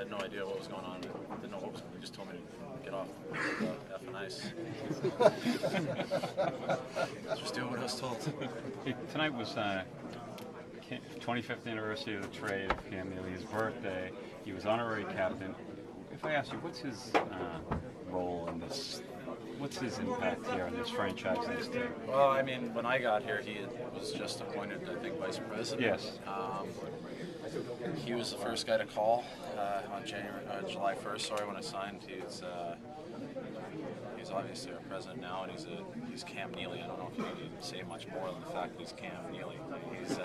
had no idea what was going on. I didn't know what was going on. They just told me to get off the effing ice. Just doing what I was told. Tonight was 25th anniversary of the trade of Cam Neely's birthday. He was honorary captain. If I ask you, what's his role in this? What's his impact here in this franchise and this team? Well, I mean, when I got here, he was just appointed, I think, vice president. Yes. He was the first guy to call on July 1st. Sorry, when I signed, he's obviously our president now, and he's Cam Neely. I don't know if you need to say much more than the fact that he's Cam Neely. He's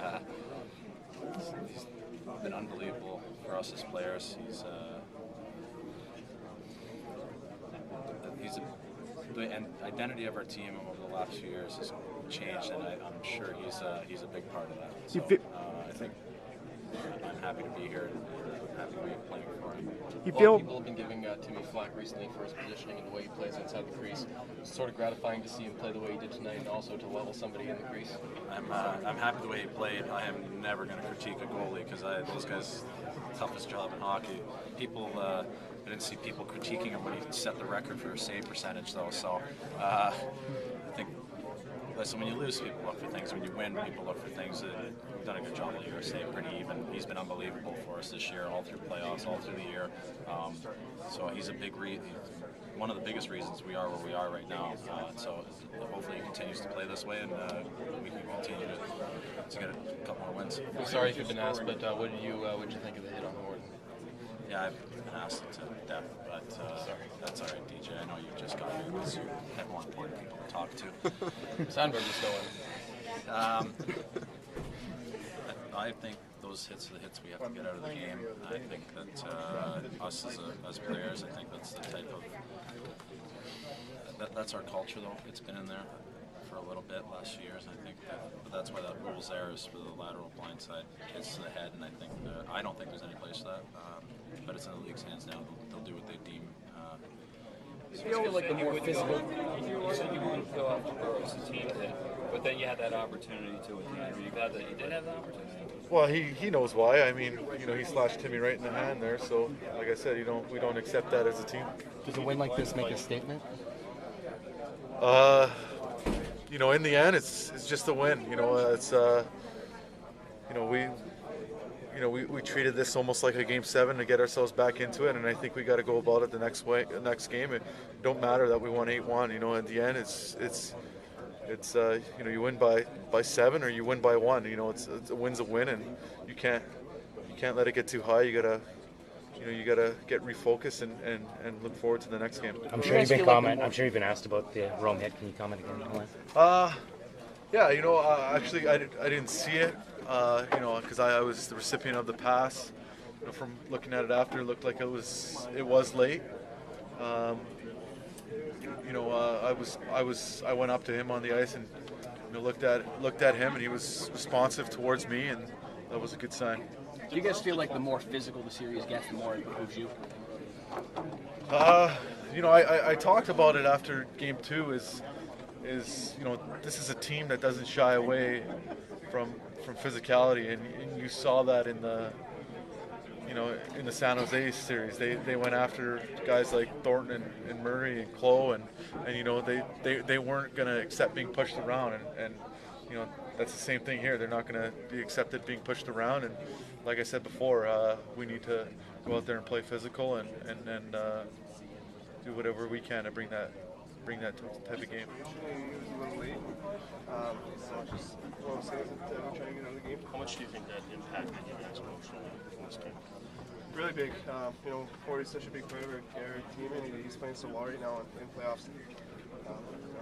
been unbelievable for us as players. The identity of our team over the last few years has changed, and I'm sure he's a big part of that. So I think I'm happy to be here and happy to be playing for him. People have been giving Timmy flack recently for his positioning and the way he plays inside the crease. It's sort of gratifying to see him play the way he did tonight, and also to level somebody in the crease. I'm happy the way he played. I am never going to critique a goalie because those guys, toughest job in hockey. I didn't see people critiquing him when he set the record for save percentage, though. So I think, listen, when you lose, people look for things. When you win, people look for things. We've done a good job all year, staying pretty even. He's been unbelievable for us this year, all through playoffs, all through the year. So he's a big one of the biggest reasons we are where we are right now. So hopefully he continues to play this way, and we can continue to get a couple more wins. I'm sorry if you've been asked, but what did you think of the hit on Horton? Yeah, I've been asked to death, but that's all right, DJ. I know you just got here because you had more important people to talk to. Sandberg is going. I think those hits are the hits we have to get out of the game. I think that us as players, I think that's the type of that's our culture, though. It's been in there for a little bit last few years. I think but that's why that rule's there is for the lateral blindside hits to the head, and I don't think there's any place for that. But it's in the league's hands now. They'll do what they deem. I feel like the more physical. You said you wouldn't go out to as a team, but then you had that opportunity to with the injury. You glad that you did have that opportunity? Well, he knows why. I mean, he slashed Timmy right in the hand there. So, like I said, we don't accept that as a team. Does a win like this make a statement? In the end, it's just a win. We treated this almost like a Game 7 to get ourselves back into it, and I think we got to go about it the next game. It don't matter that we won 8-1. At the end, it's you win by 7 or you win by 1. It's a win's a win, and you can't let it get too high. You gotta get refocused and look forward to the next game. I'm sure you've been asked about the Rome hit. Can you comment again on that? Yeah, actually, I didn't see it. Because I was the recipient of the pass. From looking at it after, it looked like it was late. I went up to him on the ice and looked at him, and he was responsive towards me, and that was a good sign. Do you guys feel like the more physical the series gets, the more it behooves you? I talked about it after Game 2. Is this is a team that doesn't shy away from physicality, and you saw that in the San Jose series. They went after guys like Thornton and Murray and Clough, and they weren't going to accept being pushed around, and that's the same thing here. They're not going to be accepted being pushed around, and like I said before, we need to go out there and play physical and do whatever we can to bring that type of game. How much do you think that impacted you guys emotionally in this game? Really big. Corey's such a big part of our team, and he's playing so well right now in playoffs.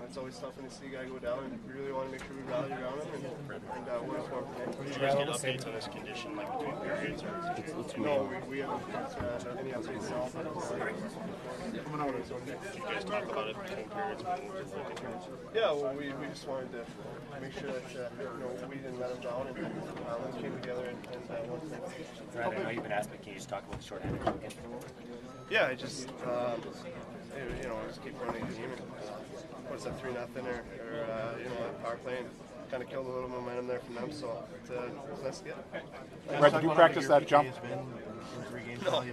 It's always tough when you see a guy go down, and we really want to make sure we rally around him and work for him. Did you guys get updates on his condition, like between periods? No, we haven't got any updates now. Did you guys talk about it between periods? Yeah, well, we just wanted to make sure that we didn't let him down, and we came together and worked things. I know you've been asked, but can you just talk about the shorthanded again? Yeah, I just keep running the game. What's that, 3-0 or power play, and kind of killed a little momentum there from them. So it's nice to get. Brett, did you practice that jump? No.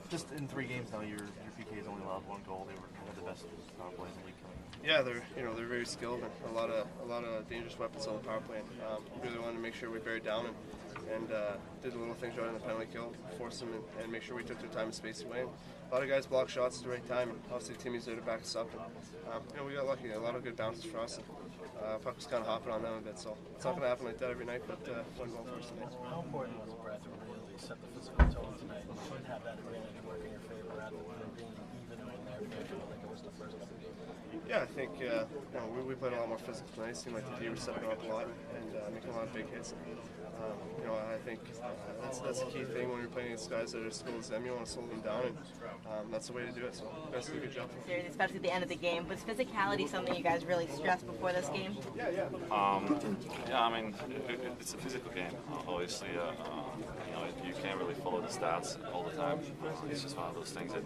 Just in 3 games now, your PK's only allowed 1 goal. They were one of the best power plays in the league coming. Yeah, they're very skilled and a lot of dangerous weapons on the power play. Really wanted to make sure we buried down and did the little things right on the penalty kill, force them and make sure we took their time and space away. And a lot of guys blocked shots at the right time, and obviously Timmy's there to back us up. And we got lucky. A lot of good bounces for us. And puck was kind of hopping on them a bit, so it's not going to happen like that every night. But one goal for us tonight. How important was Brett to really set the physical tone tonight? You should have that advantage work in your favor rather than being even in their favor like it was the first couple games. Yeah, I think we played a lot more physical tonight. It seemed like the D were stepping up a lot and making a lot of big hits. I think that's the key thing when you're playing against guys that are as skilled as them. You want to slow them down, and that's the way to do it. So, guys did a good job. Especially at the end of the game. Was physicality something you guys really stressed before this game? Yeah, I mean, it's a physical game. Obviously, you can't really follow the stats all the time. It's just one of those things that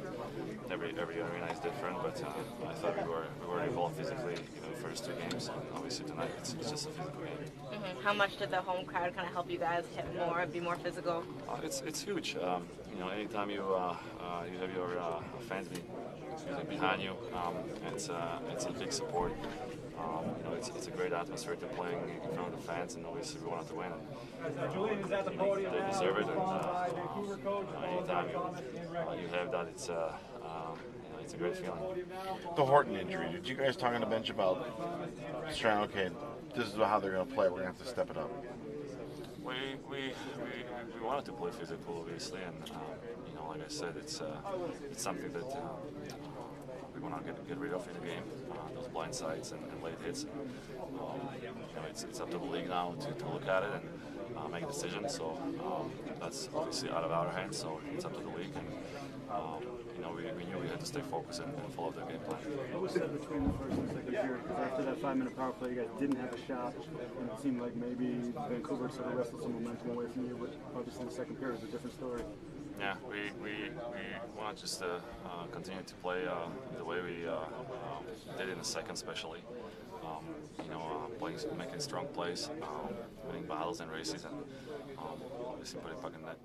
every arena is different. But I thought we were involved physically in the first 2 games, and obviously tonight it's just a physical game. Mm-hmm. How much did the home crowd kind of help you guys hit more, be more physical? It's huge. Anytime you have your fans behind you, it's a big support. It's a great atmosphere to playing in front of the fans, and obviously we wanted to win. They deserve it, and anytime you have that, it's a great feeling. The Horton injury. Did you guys talk on the bench about trying? Okay, this is how they're going to play. We're going to have to step it up. We wanted to play physical, obviously, and like I said, it's something that we want to get rid of in the game. Those blind sides and late hits. It's up to the league now to look at it and make a decision. So that's obviously out of our hands. So it's up to the league, and we knew we had to stay focused and follow the game plan. What was said between the first and second period? Because after that 5-minute power play, you guys didn't have a shot, and it seemed like maybe Vancouver sort of wrestled some momentum away from you. But obviously, the second period was a different story. Yeah, we want to just continue to play the way we did in the second, especially. Making strong plays, winning battles and races, and obviously putting puck in net.